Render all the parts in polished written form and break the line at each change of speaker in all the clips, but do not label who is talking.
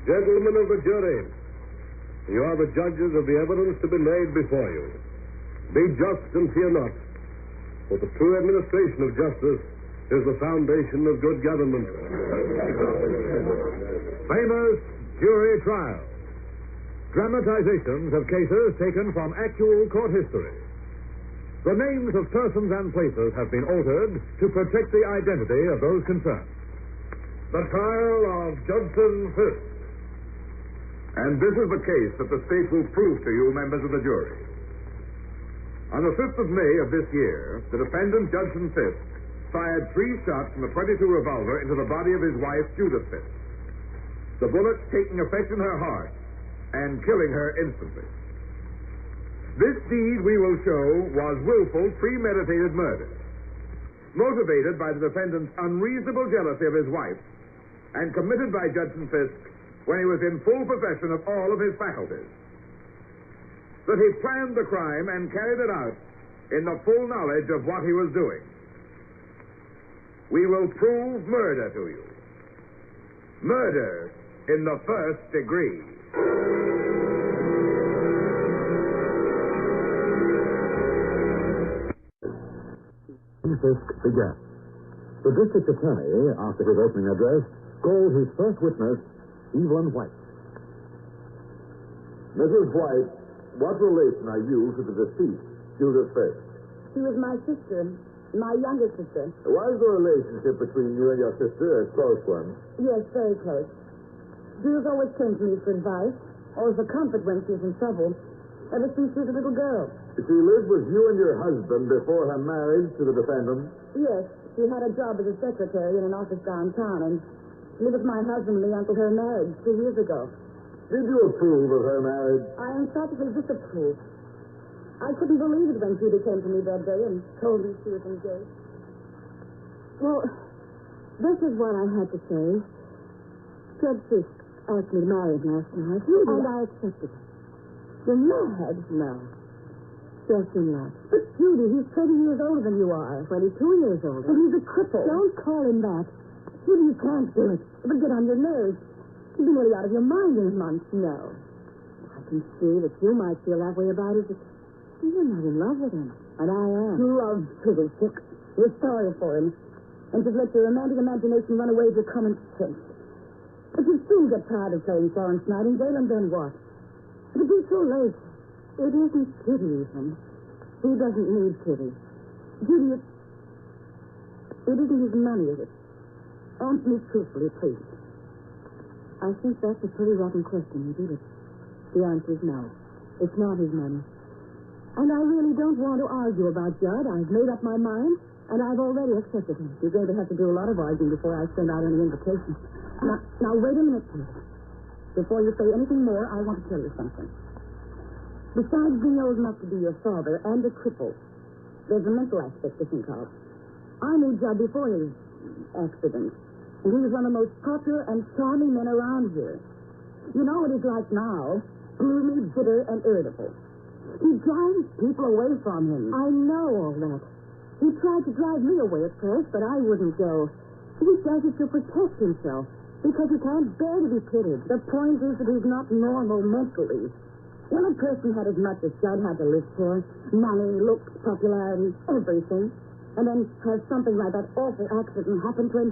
Gentlemen of the jury, you are the judges of the evidence to be laid before you. Be just and fear not, for the true administration of justice is the foundation of good government.
Famous jury trial. Dramatizations of cases taken from actual court history. The names of persons and places have been altered to protect the identity of those concerned.
The trial of Judson Fisk.
And this is the case that the state will prove to you, members of the jury. On the 5th of May of this year, the defendant, Judson Fisk, fired 3 shots from a .22 revolver into the body of his wife, Judith Fisk. The bullets taking effect in her heart and killing her instantly. This deed, we will show, was willful, premeditated murder, motivated by the defendant's unreasonable jealousy of his wife and committed by Judson Fisk when he was in full possession of all of his faculties. That he planned the crime and carried it out in the full knowledge of what he was doing. We will prove murder to you. Murder in the first degree.
Fisk began. The district attorney, after his opening address, called his first witness, Evelyn White.
Mrs. White, what relation are you to the deceased, Judith Fisk?
She was my sister, my younger sister.
Was the relationship between you and your sister a close one?
Yes, very close. Judith always came to me for advice, or for comfort when she was in trouble, ever since she was a little girl.
She lived with you and your husband before her marriage to the defendant?
Yes, she had a job as a secretary in an office downtown, and lived with my husband and me until her marriage 2 years ago.
Did you approve of her marriage?
I emphatically disapproved. I couldn't believe it when Judy came to me that day and told me she was engaged. Well, this is what I had to say. Judge Fisk asked me to marry him last night, and I accepted it. You're mad? No. Yes, you're not. But, Judy, he's 20 years older than you are. 22 years older. And he's a cripple. Don't call him that. Judy, you can't do it. It'll get on your nerves. You'll be nearly out of your mind in a month. No. I can see that you might feel that way about it, but you're not in love with him. And I am. You love Judy, Fisk. You're sorry for him. And just let your romantic imagination run away with your common sense. But you'll soon get tired of playing Florence Nightingale, and then what? It'll be too late. It isn't pity, Ethan. He doesn't need pity. Judy, it isn't his money, is it? Answer me truthfully, please. I think that's a pretty rotten question, isn't it? The answer is no. It's not his money. And I really don't want to argue about Judd. I've made up my mind, and I've already accepted him. You're going to have to do a lot of arguing before I send out any invitations. Now, wait a minute, please. Before you say anything more, I want to tell you something. Besides being old enough to be your father and a cripple, there's a mental aspect to think of. I knew Judd before his accident, and he was one of the most popular and charming men around here. You know what he's like now, gloomy, bitter, and irritable. He drives people away from him. I know all that. He tried to drive me away at first, but I wouldn't go. He does it to protect himself, because he can't bear to be pitied. The point is that he's not normal mentally. When a person had as much as Judd had to live for, money, looks, popularity, everything, and then has something like that awful accident happen to him,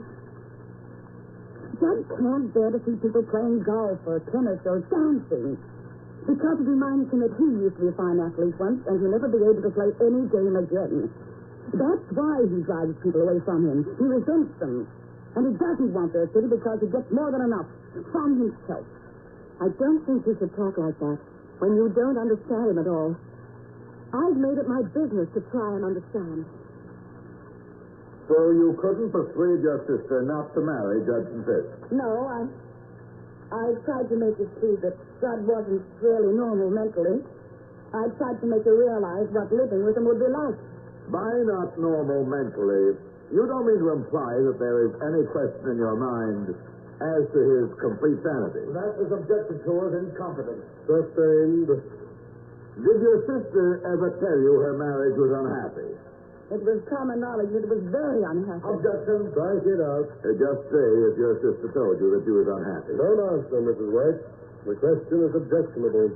Judd can't bear to see people playing golf or tennis or dancing, because it reminds him that he used to be a fine athlete once, and he'll never be able to play any game again. That's why he drives people away from him. He resents them. And he doesn't want their pity because he gets more than enough from himself. I don't think you should talk like that when you don't understand him at all. I've made it my business to try and understand.
So you couldn't persuade your sister not to marry Judson Fisk?
No, I tried to make her see that Judd wasn't really normal mentally. I tried to make her realize what living with him would be like.
By not normal mentally, you don't mean to imply that there is any question in your mind as to his complete sanity?
That was objected to as incompetence.
Sustained. Did your sister ever tell you her marriage was unhappy?
It was common knowledge that it was very unhappy.
Objection. Strike it out.
Just say if your sister told you that she was unhappy.
Don't answer, Mrs. White. The question is objectionable.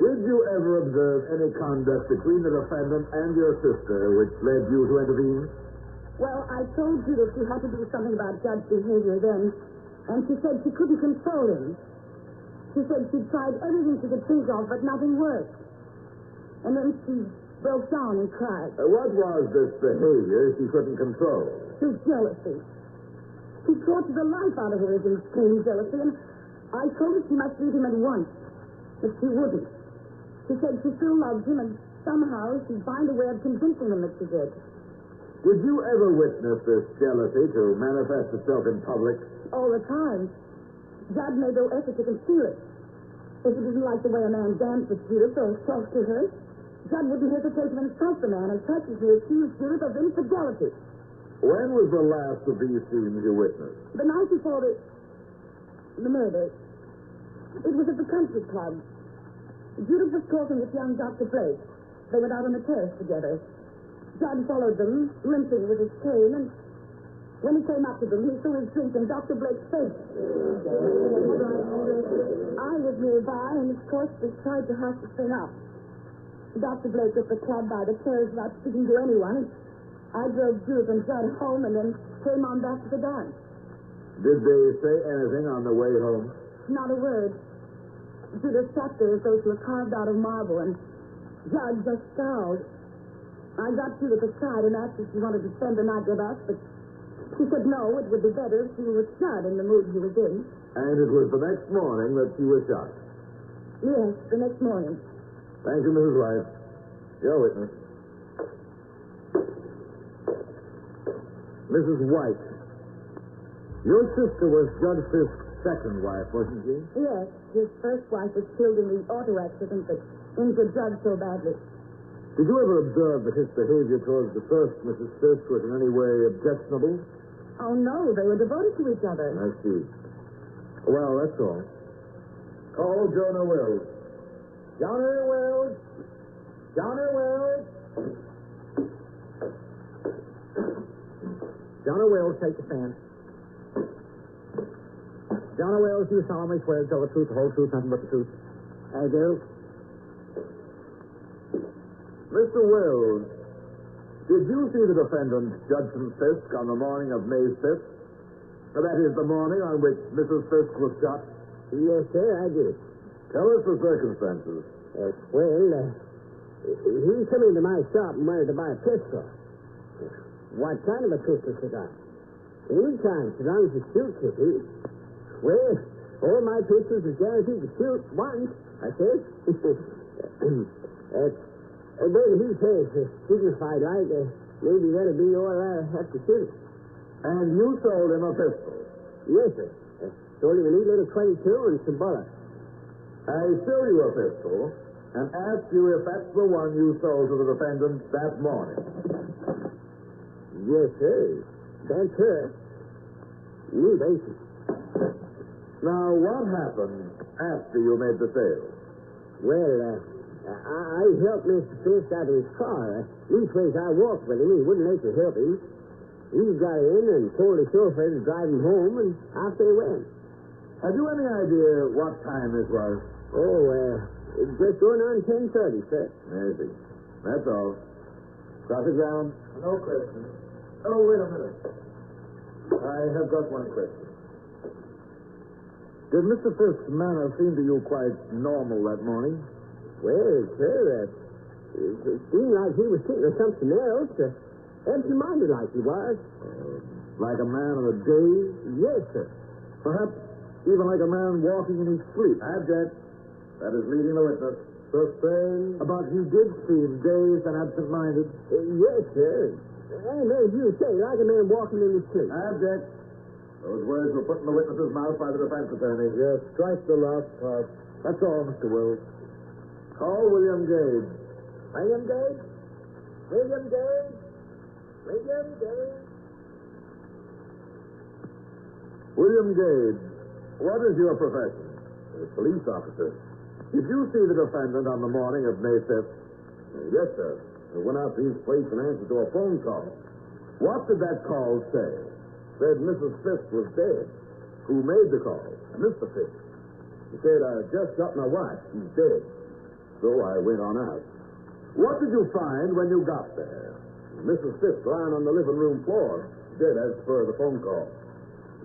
Did you ever observe any conduct between the defendant and your sister which led you to intervene?
Well, I told Judith she had to do something about Judd's behavior then, and she said she couldn't control him. She said she'd tried everything she could think of, but nothing worked. And then she broke down and cried.
What was this behavior she couldn't control?
His jealousy. He tortured the life out of her, his insane jealousy, and I told her she must leave him at once. But she wouldn't. She said she still loved him, and somehow she'd find a way of convincing him that she did.
Did you ever witness this jealousy to manifest itself in public?
All the time. Judd made no effort to conceal it. If he didn't like the way a man danced with Judith or talked to her, Judd wouldn't hesitate to insult the man and practically accuse Judith of infidelity.
When was the last of these scenes you witnessed?
The night before the murder, it was at the country club. Judith was talking with young Dr. Blake. They went out on the terrace together. Judd followed them, limping with his cane, and when he came up to them, he threw his drink in Dr. Blake's face. I was nearby, and of course we tried to hush the thing up. Dr. Blake took the club by the chairs without speaking to anyone. I drove Judith and Judd home and then came on back to the dance.
Did they say anything on the way home?
Not a word. Judith sat there as though she were carved out of marble, and Judd just scowled. I got Judith aside and asked if she wanted to spend the night with us, but she said no, it would be better if she were with Judd in the mood he was in.
And it was the next morning that she was shot?
Yes, the next morning.
Thank you, Mrs. White. Your witness. Mrs. White, your sister was Judge Fisk's second wife, wasn't she?
Yes, his first wife was killed in the auto accident that injured Judd so badly.
Did you ever observe that his behavior towards the first Mrs. Fisk was in any way objectionable?
Oh, no, they were devoted to each other.
I see. Well, that's all. Call Jonah Wills. Jonah Wills! Jonah Wills!
Jonah Wills, take the stand. Jonah Wills, you solemnly swear to tell the truth, the whole truth, nothing but the truth?
I do.
Mr. Wills, did you see the defendant, Judson Fisk, on the morning of May 5th? That is, the morning on which Mrs. Fisk was shot?
Yes, sir, I did.
Tell us the circumstances.
He come into my shop and wanted to buy a pistol. What kind of a pistol, said I? Any kind, so long as it shoots, said he. Well, all my pistols are guaranteed to shoot once, I said. Then he says, dignified like, maybe that'll be all I have to shoot.
And you sold him a pistol?
Yes, sir. Sold him a neat little 22 and some bullets.
I show you a pistol and ask you if that's the one you sold to the defendant that morning.
Yes, sir. That's her. You basic.
Now, what happened after you made the sale?
Well, I helped Mr. Fisk out of his car. Leastways, I walked with him. He wouldn't let you help him. He got in and told the chauffeur to drive him home, and off they went.
Have you any idea what time this was?
Just going on 10:30, sir.
Maybe. That's all. Cross it ground.
No question. Oh, wait a minute. I have got one question.
Did Mr. Fisk's manner seem to you quite normal that morning?
Well, sir, it seemed like he was thinking of something else. Empty-minded like he was.
Like a man of a daze?
Yes, sir.
Perhaps even like a man walking in his sleep.
Abject. That is leading the witness.
Sustained. But he did seem dazed and absent-minded.
Yes, sir. And as you say, like a man walking in his sleep.
Abject. Those words were put in the witness's mouth by the defense attorney.
Yes, strike the last part. That's all, Mr. Wills.
Call William Gage.
William Gage? William Gage? William Gage?
William Gage, what is your profession? A police officer. Did you see the defendant on the morning of May 5th?
Yes, sir.
I went out to his place in answer to a phone call. What did that call say? Said Mrs. Fisk was dead. Who made the call? Mr. Fisk. He said, I just got my wife. She's dead. So I went on out. What did you find when you got there? Mrs. Fisk lying on the living room floor, dead as per the phone call.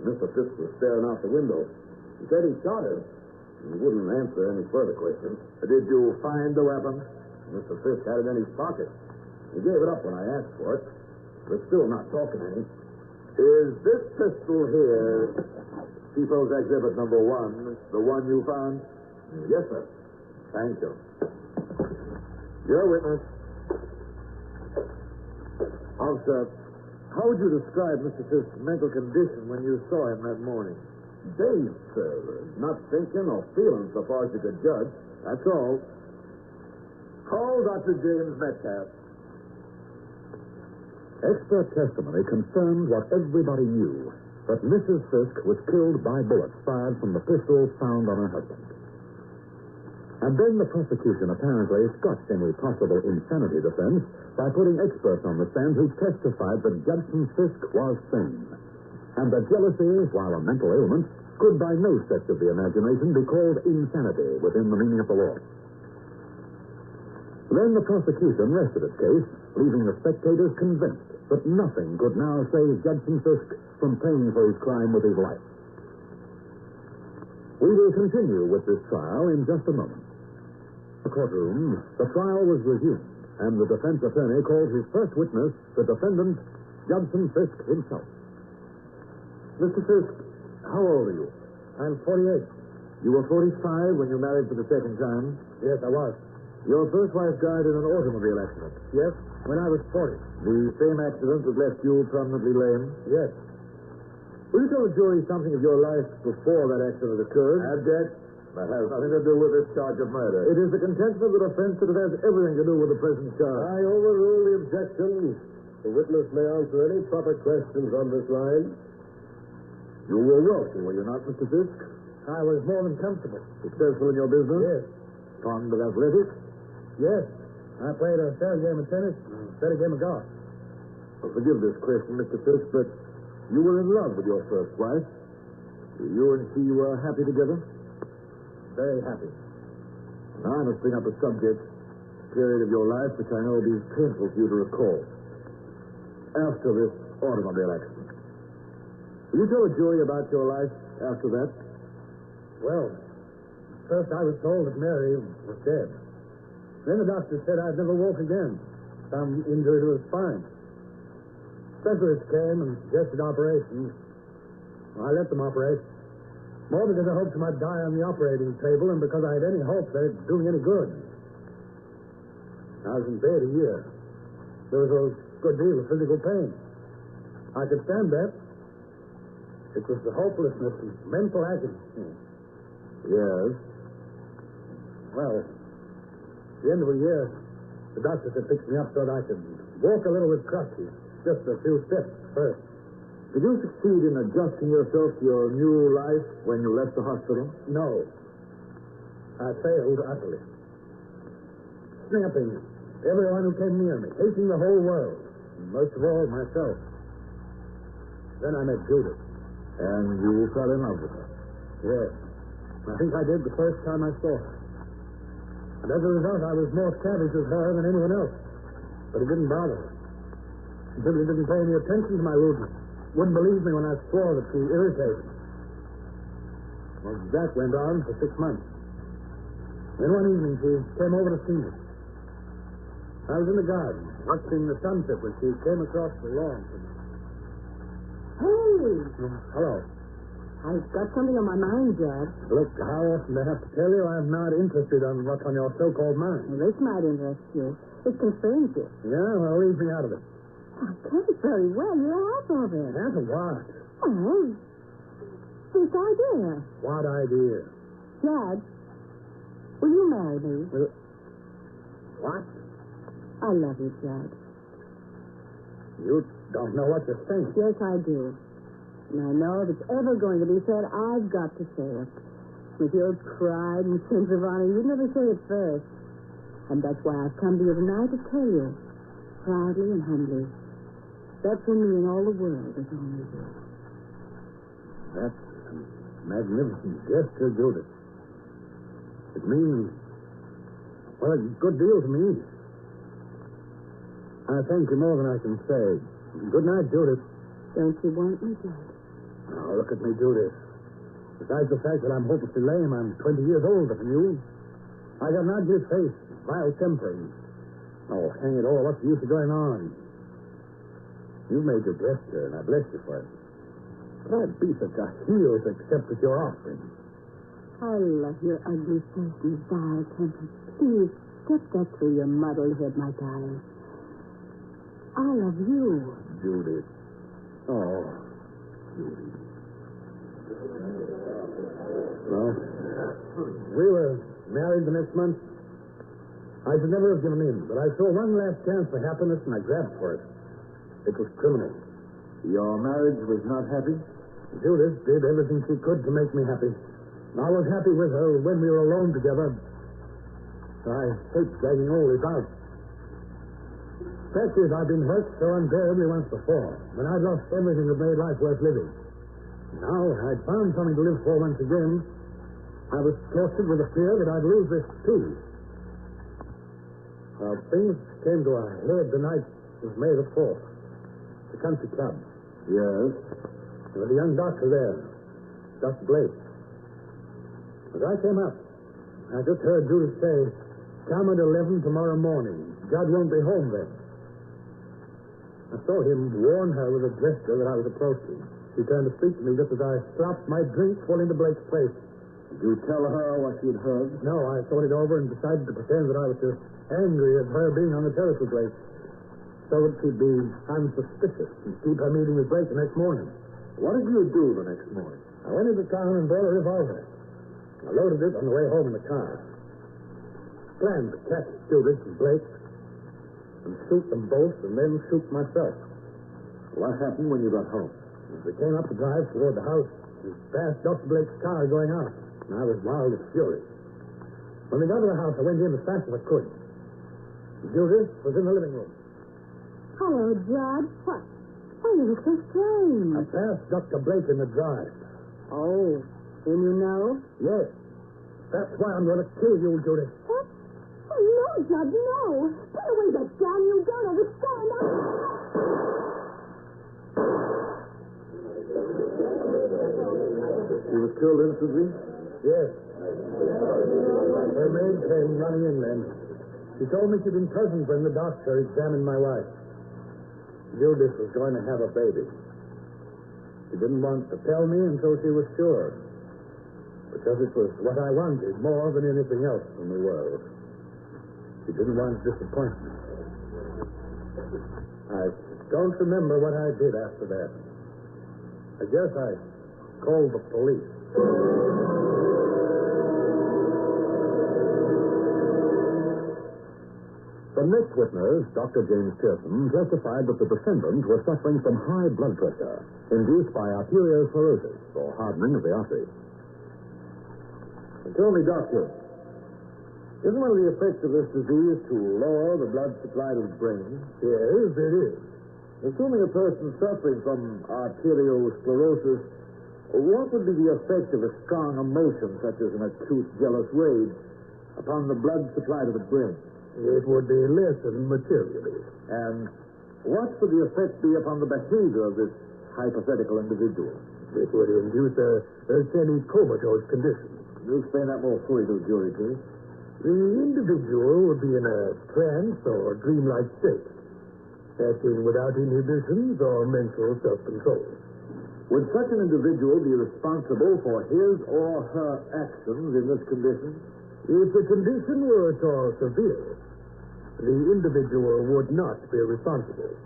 Mr. Fisk was staring out the window. He said he shot her. He wouldn't answer any further questions. Did you find the weapon? Mr. Fisk had it in his pocket. He gave it up when I asked for it. But still not talking any. Is this pistol here, People's Exhibit number 1, the one you found? Yes, sir. Thank you. Your witness. Officer, how would you describe Mr. Fisk's mental condition when you saw him that morning? Dazed, sir. Not thinking or feeling so far as you could judge. That's all. Call Dr. James Metcalf.
Expert testimony confirmed what everybody knew, that Mrs. Fisk was killed by bullets fired from the pistol found on her husband. And then the prosecution apparently scotched any possible insanity defense by putting experts on the stand who testified that Judson Fisk was sane, and that jealousy, while a mental ailment, could by no stretch of the imagination be called insanity within the meaning of the law. Then the prosecution rested its case, leaving the spectators convinced that nothing could now save Judson Fisk from paying for his crime with his life. We will continue with this trial in just a moment. In the courtroom, the trial was resumed, and the defense attorney called his first witness, the defendant, Judson Fisk himself. Mr. Fisk, how old are you? I'm 48. You were 45 when you married for the second time? Yes, I was. Your first wife died in an automobile accident? Yes, when I was 40. The same accident that left you permanently lame? Yes. Will you tell the jury something of your life before that accident occurred? Abject. That has nothing to do with this charge of murder. It is the contention of the defense that it has everything to do with the present charge.
I overrule the objection. The witness may answer any proper questions on this line.
You were wealthy, were you not, Mr. Fisk?
I was more than comfortable.
Successful in your business?
Yes.
Fond of athletics?
Yes. I played a fair game of tennis and a fair game of golf.
Well, forgive this question, Mr. Fisk, but you were in love with your first wife. You and she were happy together?
Very happy.
Now I must bring up a subject, a period of your life which I know will be painful for you to recall. After this automobile accident. Will you tell the jury about your life after that?
Well, first I was told that Mary was dead. Then the doctor said I'd never walk again. Some injury to the spine. Specialists came and suggested operations. I let them operate. More because I hoped I might die on the operating table and because I had any hope that it was doing any good. I was in bed a year. There was a good deal of physical pain. I could stand that. It was the hopelessness and mental agony.
Yes.
Well, at the end of a year, the doctor had fixed me up so that I could walk a little with crutches. Just a few steps first.
Did you succeed in adjusting yourself to your new life when you left the hospital?
No. I failed utterly. Snapping everyone who came near me, hating the whole world, and most of all myself. Then I met Judith.
And you fell in love with her?
Yes. I think I did the first time I saw her. And as a result, I was more savage with her than anyone else. But it didn't bother her. She simply didn't pay any attention to my rudeness. Wouldn't believe me when I swore that she irritated me. Well, that went on for 6 months. Then one evening she came over to see me. I was in the garden, watching the sunset when she came across the lawn from me.
Hey!
Hello.
I've got something on my mind, Judge.
Look, how often do I have to tell you I'm not interested in what's on your so-called mind?
Well, this might interest you. It concerns you.
Yeah, well, leave me out of it.
I can't very well. You're half of it.
Half of what?
Well, this idea.
What idea?
Judge, will you marry me?
What?
I love you, Judge.
You don't know what to think.
Yes, I do. And I know if it's ever going to be said, I've got to say it. With your pride and sense of honor, you'd never say it first. And that's why I've come to you tonight to tell you. proudly and humbly. That's when me and all the world is on you.
That's a magnificent gesture, Judith. It means, well, a good deal to me. I thank you more than I can say. Good night, Judith.
Don't you want me, Dad?
Now, look at me, Judith. Besides the fact that I'm hopelessly lame, I'm 20 years older than you. I got an ugly face, vile temper. Oh, hang it all, what's the use of going on? You've made your gesture, and I bless you for it. But I'd be such a heel to accept as your offering.
I love your ugly face and vile temper. Please, get that through your muddled head, my darling. I love you.
Judith. Oh, Judith. Well, we were married the next month. I should never have given in, but I saw one last chance for happiness, and I grabbed for it. It was criminal. Your marriage was not happy? Judith did everything she could to make me happy. I was happy with her when we were alone together. I hate dragging all this out. Fact is, I've been hurt so unbearably once before, when I'd lost everything that made life worth living. Now I'd found something to live for once again. I was tortured with the fear that I'd lose this, too. Things came to a head the night of May the 4th. The country club. Yes? There was a young doctor there, Dr. Blake. As I came up, I just heard Judith say, "Come at 11 tomorrow morning. Judd won't be home then." I saw him warn her with a gesture that I was approaching. She turned to speak to me just as I dropped my drink full into Blake's face. Did you tell her what you'd heard? No, I thought it over and decided to pretend that I was just angry at her being on the terrace with Blake, so that she'd be unsuspicious and keep her meeting with Blake the next morning. What did you do the next morning? I went into town and bought a revolver. I loaded it on the way home in the car. Planned to catch Judith and Blake and shoot them both and then shoot myself. What happened when you got home? As we came up the drive toward the house, we passed Dr. Blake's car going out, and I was wild with fury. When we got to the house, I went in as fast as I could. Judith was in the living room.
Hello, Judd. What? Oh, you look so strange.
I passed Dr. Blake in the drive.
Oh, then you know?
Yes. That's why I'm going to kill you, Judith.
What? Oh, no, Judd, no. Put away that gun. You don't understand.
She was killed instantly? Yes. Her maid came running in then. She told me she'd been present when the doctor examined my wife. Judith was going to have a baby. She didn't want to tell me until she was sure, because it was what I wanted more than anything else in the world. She didn't want disappointment. I don't remember what I did after that. I guess I called the police. The next witness, Dr. James Pearson, testified that the defendant was suffering from high blood pressure induced by arteriosclerosis, or hardening of the arteries. Tell me, doctor, isn't one of the effects of this disease to lower the blood supply to the brain? Yes, it is. Assuming a person suffering from arteriosclerosis, what would be the effect of a strong emotion, such as an acute jealous rage, upon the blood supply to the brain? It would be lessened materially. And what would the effect be upon the behavior of this hypothetical individual? It would induce a semi-comatose condition. Can you explain that more fully to the jury, please? The individual would be in a trance or dreamlike state, acting without inhibitions or mental self-control. Would such an individual be responsible for his or her actions in this condition? If the condition were at all severe, the individual would not be responsible.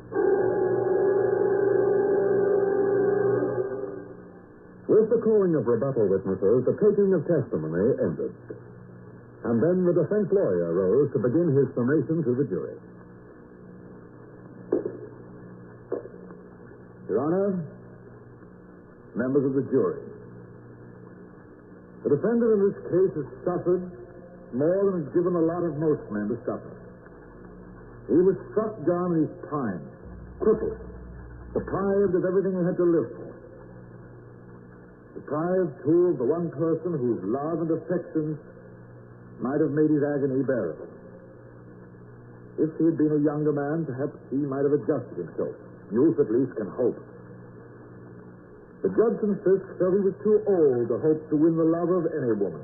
With the calling of rebuttal witnesses, the taking of testimony ended. And then the defense lawyer rose to begin his summation to the jury. Your Honor, members of the jury, the defendant in this case has suffered more than is given a lot of most men to suffer.
He was struck down in his prime, crippled, deprived of everything he had to live for. Deprived, too, of the one person whose love and affection might have made his agony bearable. If he had been a younger man, perhaps he might have adjusted himself. Youth, at least, can hope. But Judson Fisk felt he was too old to hope to win the love of any woman.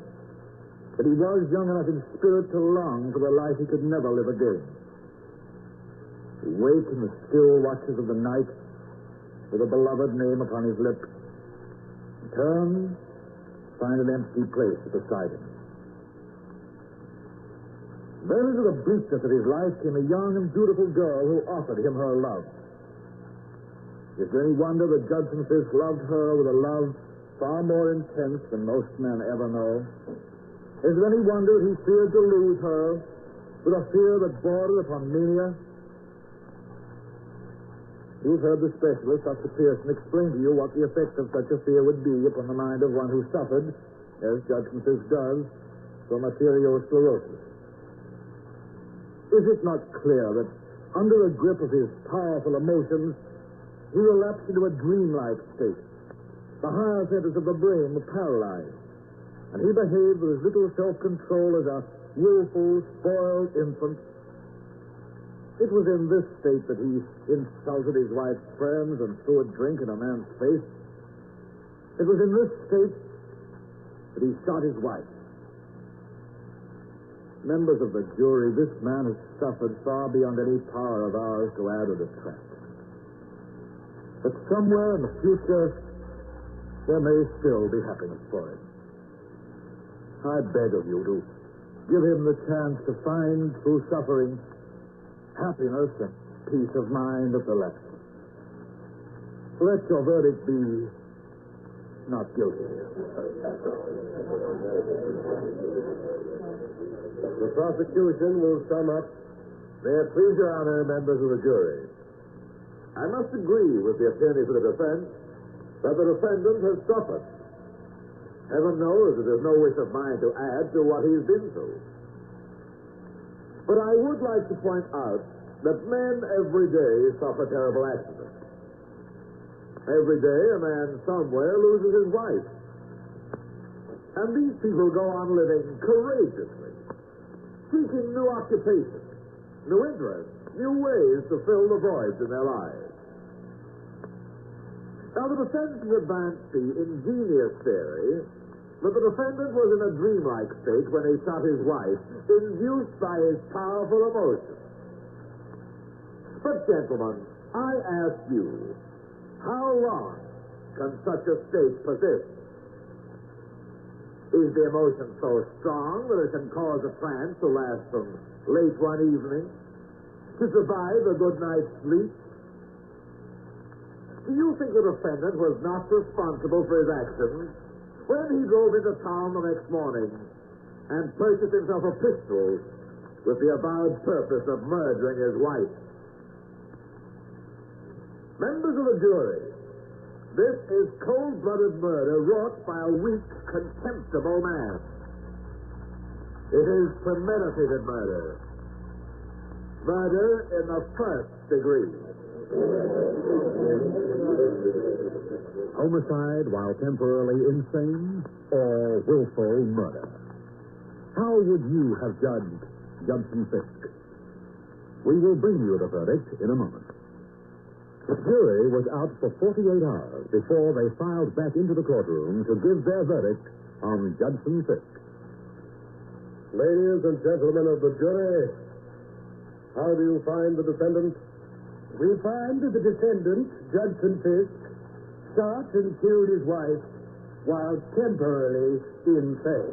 But he was young enough in spirit to long for the life he could never live again. To wake in the still watches of the night with a beloved name upon his lips, and turn, find an empty place beside him. Then into the bleakness of his life came a young and beautiful girl who offered him her love. Is there any wonder that Judson Fisk loved her with a love far more intense than most men ever know? Is there any wonder that he feared to lose her with a fear that bordered upon mania? You've heard the specialist, Dr. Pearson, explain to you what the effect of such a fear would be upon the mind of one who suffered, as Judson Fisk does, from arterial sclerosis. Is it not clear that under the grip of his powerful emotions, he relapsed into a dreamlike state? The higher centers of the brain were paralyzed, and he behaved with as little self-control as a willful, spoiled infant. It was in this state that he insulted his wife's friends and threw a drink in a man's face. It was in this state that he shot his wife. Members of the jury, this man has suffered far beyond any power of ours to add or detract. But somewhere in the future, there may still be happiness for him. I beg of you to give him the chance to find, through suffering, happiness and peace of mind at the last. Let your verdict be not guilty.
The prosecution will sum up. May it please your honor, members of the jury. I must agree with the attorney for the defense that the defendant has suffered. Heaven knows that there's no wish of mine to add to what he's been through. But I would like to point out that men every day suffer terrible accidents. Every day a man somewhere loses his wife. And these people go on living courageously, seeking new occupations, new interests, new ways to fill the voids in their lives. Now, the defense has advanced the ingenious theory that the defendant was in a dreamlike state when he shot his wife, induced by his powerful emotions. But, gentlemen, I ask you, how long can such a state persist? Is the emotion so strong that it can cause a trance to last from late one evening, to survive a good night's sleep? Do you think the defendant was not responsible for his actions when he drove into town the next morning and purchased himself a pistol with the avowed purpose of murdering his wife? Members of the jury, this is cold-blooded murder wrought by a weak, contemptible man. It is premeditated murder. Murder in the first degree.
Homicide while temporarily insane or willful murder? How would you have judged Judson Fisk? We will bring you the verdict in a moment. The jury was out for 48 hours before they filed back into the courtroom to give their verdict on Judson Fisk.
Ladies and gentlemen of the jury, how do you find the defendant?
We find that the defendant, Judson Fisk, shot and killed his wife while temporarily insane.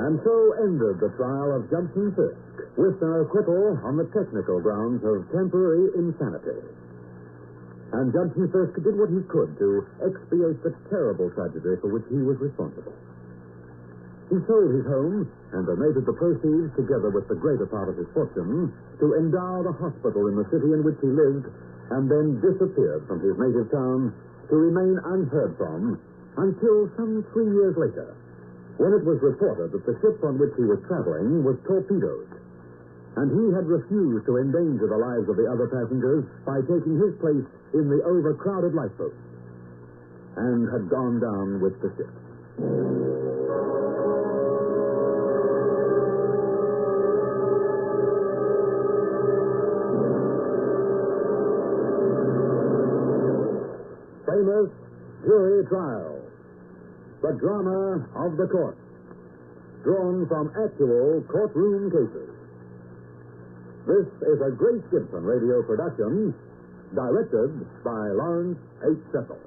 And so ended the trial of Judson Fisk, with an acquittal on the technical grounds of temporary insanity. And Judson Fisk did what he could to expiate the terrible tragedy for which he was responsible. He sold his home and donated the proceeds, together with the greater part of his fortune, to endow the hospital in the city in which he lived, and then disappeared from his native town to remain unheard from until some 3 years later, when it was reported that the ship on which he was traveling was torpedoed, and he had refused to endanger the lives of the other passengers by taking his place in the overcrowded lifeboat, and had gone down with the ship. Famous jury trial. The drama of the court. Drawn from actual courtroom cases. This is a Grace Gibson radio production, directed by Lawrence H. Cecil.